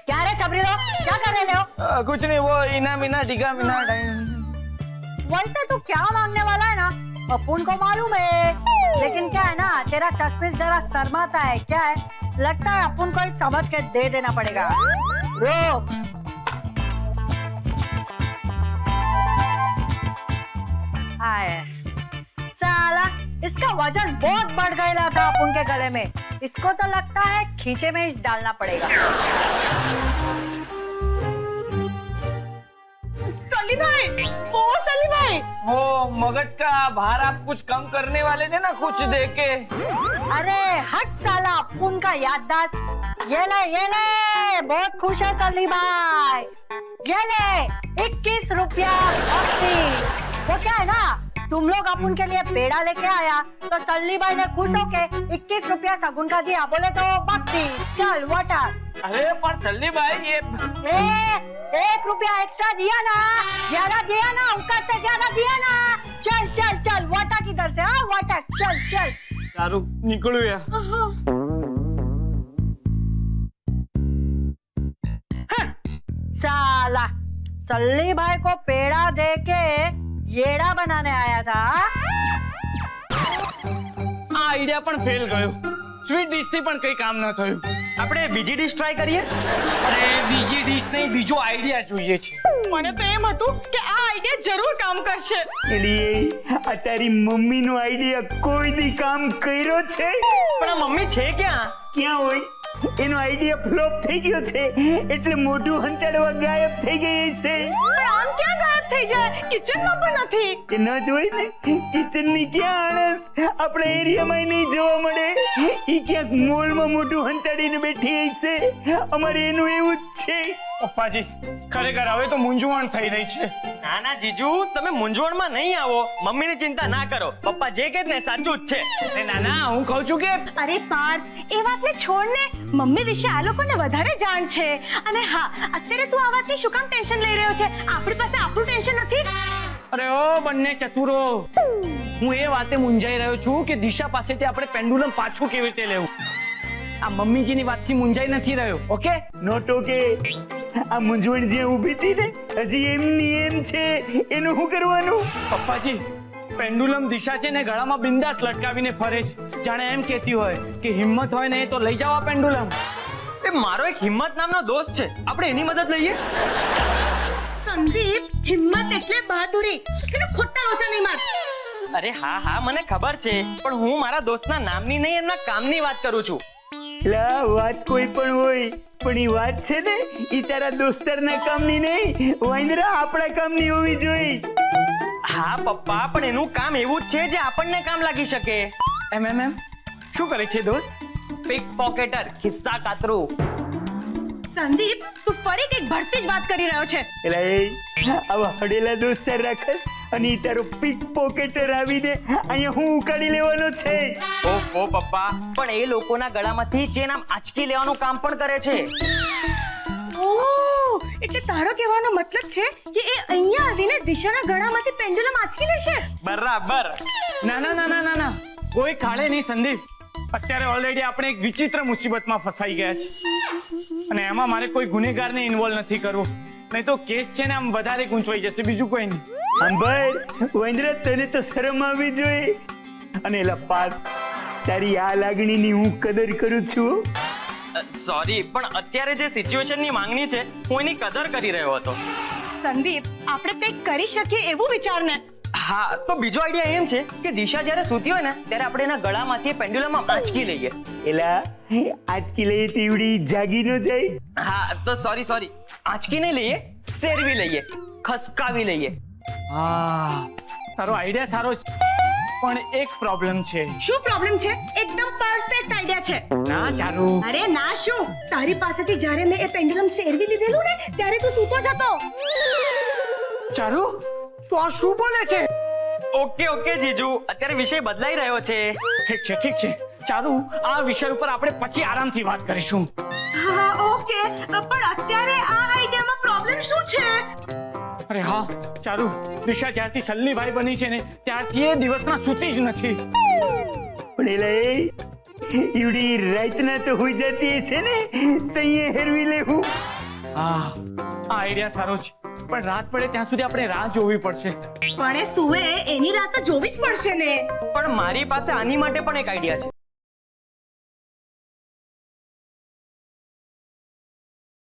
क्या रे छबरी लोग, क्या कर रहे हो? कुछ नहीं, वो इना मीना डिगा मीना वैसे तो क्या मांगने वाला है ना, अपुन को मालूम है, लेकिन क्या है ना, तेरा चश्मिश जरा शर्माता है। क्या है, लगता है अपुन को एक समझ के दे देना पड़ेगा। रोक। आए साला, इसका वजन बहुत बढ़ गया था अपुन के गले में। इसको तो लगता है खींचे में डालना पड़ेगा। सली भाई, सली भाई, वो मगज का भार आप कुछ कम करने वाले थे ना, कुछ दे के। अरे हट साला, अपुन का याददाश्त। ये ले, बहुत खुश है सली भाई। ये ले 21 रुपया बख्शीश। वो क्या है ना, तुम लोग अपुन के लिए पेड़ा लेके आया तो सल्ली भाई ने खुश होके 21 रुपया सगुन का दिया, बोले तो बख्शीश। चल वाटर। अरे पर सल्ली भाई, ये 1 रुपया एक्स्ट्रा दिया ना, ज्यादा दिया ना, औकात से ज्यादा दिया ना। चल चल चल, वाटा किधर से? हाँ वाटा, चल चल। सारू निकलू या साला, सल्ली भाई को पेड़ा देके येड़ा बनाने आया था। આ આઈડિયા પણ ફેલ ગયો। સ્વીટ ડીશ થી પણ કઈ કામ ન થયું। આપણે બીજી ડીશ ટ્રાય કરીએ। અરે બીજી ડીશ નહીં, બીજો આઈડિયા જોઈએ છે। મને તો એમ હતું કે આ આઈડિયા જરૂર કામ કરશે। એલી આ તારી મમ્મીનો આઈડિયા કોઈ દી કામ કર્યો છે? પણ આ મમ્મી છે ક્યાં? ક્યાં હોય? એનો આઈડિયા ફ્લોપ થઈ ગયો છે, એટલે મોઢું હંતાડવા ગાયબ થઈ ગઈ છે। પણ આમ ક્યાં ગાયબ થઈ જાય? કિચનમાં પણ નથી। એ ન જોઈ ને, કિચનની ક્યાં આણસ આપણા એરિયામાં નહીં જોવા મળે। ઈ ક્યાંક મોલમાં મોઢું હંતાડીને બેઠી હશે। અમારે એનું એવું જ છે। પપ્પાજી ખરેખર હવે તો મૂંઝવણ થઈ રહી છે। ના ના જીજુ, તમે મૂંઝવણમાં નહીં આવો। મમ્મીની ચિંતા ના કરો, પપ્પા જે કહે ને સાચું જ છે। અરે ના ના, હું કહું છું કે અરે પાર્થ, એ વાતને છોડ ને, મમ્મી વિશે આ લોકોને વધારે જાણ છે। અને હા, અત્યારે તું આ વાતની શું કામ ટેન્શન લઈ રહ્યો છે? આપણી પાસે આપણું ટેન્શન નથી। અરે ઓ બંને ચતુરો, હું એ વાતે મૂંઝાઈ રહ્યો છું કે દિશા પાસેથી આપણે પેન્ડુલમ પાછું કેવી રીતે લેવું। આ મમ્મીજીની વાતથી મૂંઝાઈ નથી રહ્યો। Okay not okay. આ મૂંઝવણ જે ઊભી હતી ને, હજી એમની એમ છે, એનું શું કરવાનું? પપ્પાજી, પેન્ડુલમ દિશા છે ને ગળામાં બિંદાસ લટકાવીને ફરે છે, જાણે એમ કહેતી હોય કે હિંમત હોય ને તો લઈ જાઓ આ પેન્ડુલમ। એ મારો એક હિંમત નામનો દોસ્ત છે, આપણે એની મદદ લઈએ। સંદીપ, હિંમત એટલે બહાદુરી, એને ખોટા લોચા નહીં માર। અરે હા હા, મને ખબર છે, પણ હું મારા દોસ્તના નામની નહીં, એમના કામની વાત કરું છું। લા વાત કોઈ પણ હોય, પણ ઈ વાત છે ને, ઈ તારા દોસ્તારના કામની નહીં, વાંદરા આપણા કામની હોવી જોઈએ। હા પપ્પા, પણ એનું કામ એવું જ છે જે આપણને કામ લાગી શકે। એમ શું કરે છે દોસ્ત? પિક પોકેટર, ખિસ્સા કાતરું। સંદીપ, તું ફરી કઈક ભરતી જ વાત કરી રહ્યો છે। એટલે એ આવા હડેલા દોસ્તાર રાખસ, અને ઈ તારો પીક પોકેટર આવીને અહીંયા હું ઉકાળી લેવાનો છે। ઓહો પપ્પા, પણ એ લોકોના ગળામાંથી ચેન આમ આંચકી લેવાનું કામ પણ કરે છે। ઓહ, એટલે તારો કહેવાનો મતલબ છે કે એ અહીંયા આવીને દિશાના ગળામાંથી પેન્ડુલમ આંચકી લેશે? બરાબર। ના ના ના ના ના ના, કોઈ કાળે નહીં સંદીપ। અત્યારે ઓલરેડી આપણે એક વિચિત્ર મુસીબતમાં ફસાઈ ગયા છે, અને એમાં મારે કોઈ ગુનેગારને ઇન્વોલ્વ નથી કરવો, નહીં તો કેસ છે ને આમ વધારે ગૂંચવાઈ જશે, બીજું કોઈ નહીં। અંબર વાંદરા, તને તો શરમ આવી જોઈએ। અને લપાત, તારી આ લાગણીની હું કદર કરું છું। સોરી, પણ અત્યારે જે સિચ્યુએશનની માંગણી છે, હું એની કદર કરી રહ્યો હતો। સંદીપ, આપણે કંઈક કરી શકીએ એવું વિચાર ને। હા, તો બીજો આઈડિયા એમ છે કે દિશા જ્યારે સૂતી હોય ને ત્યારે આપણે એના ગળામાંથી પેન્ડ્યુલમ આંચકી લઈએ। એલા આજકી લઈએ તીવડી જાગી ન જાય। હા, તો સોરી, આંચકી નહીં લઈએ, શેરવી લઈએ, ખસકાવી લઈએ। હા, તારો આઈડિયા સારો છે, પણ એક પ્રોબ્લેમ છે। શું પ્રોબ્લેમ છે? એકદમ પરફેક્ટ આઈડિયા છે। ના ચારુ, અરે ના, શું? તારી પાસેથી જ્યારે મેં એ પેન્ડુલમ શેરવી લીધેલું ને, ત્યારે તું સૂતો જ હતો। ચારુ તો આ શું બોલે છે? ઓકે જીજુ, અત્યારે વિષય બદલાઈ રહ્યો છે। ઠીક છે ચારુ, આ વિષય ઉપર આપણે પછી આરામથી વાત કરીશું। હા ઓકે, પણ અત્યારે આ આઈડિયામાં પ્રોબ્લેમ શું છે? અરે હા ચારુ, દિશા જ્યારથી સલ્લીભાઈ બની છે ને ત્યારથી એ દિવસમાં સૂતી જ નથી। પણ એલા ઈવડી રાતના તો હોઈ જતી હશે ને તો અહીંયા હેરવી લેવું. આ આઈડિયા સારો છે, પણ રાત પડે ત્યાં સુધી આપણે રાહ જોવી પડશે. પણ એ સુવે એની રાત તો જોવી જ પડશે ને. પણ મારી પાસે આની માટે પણ એક આઈડિયા છે.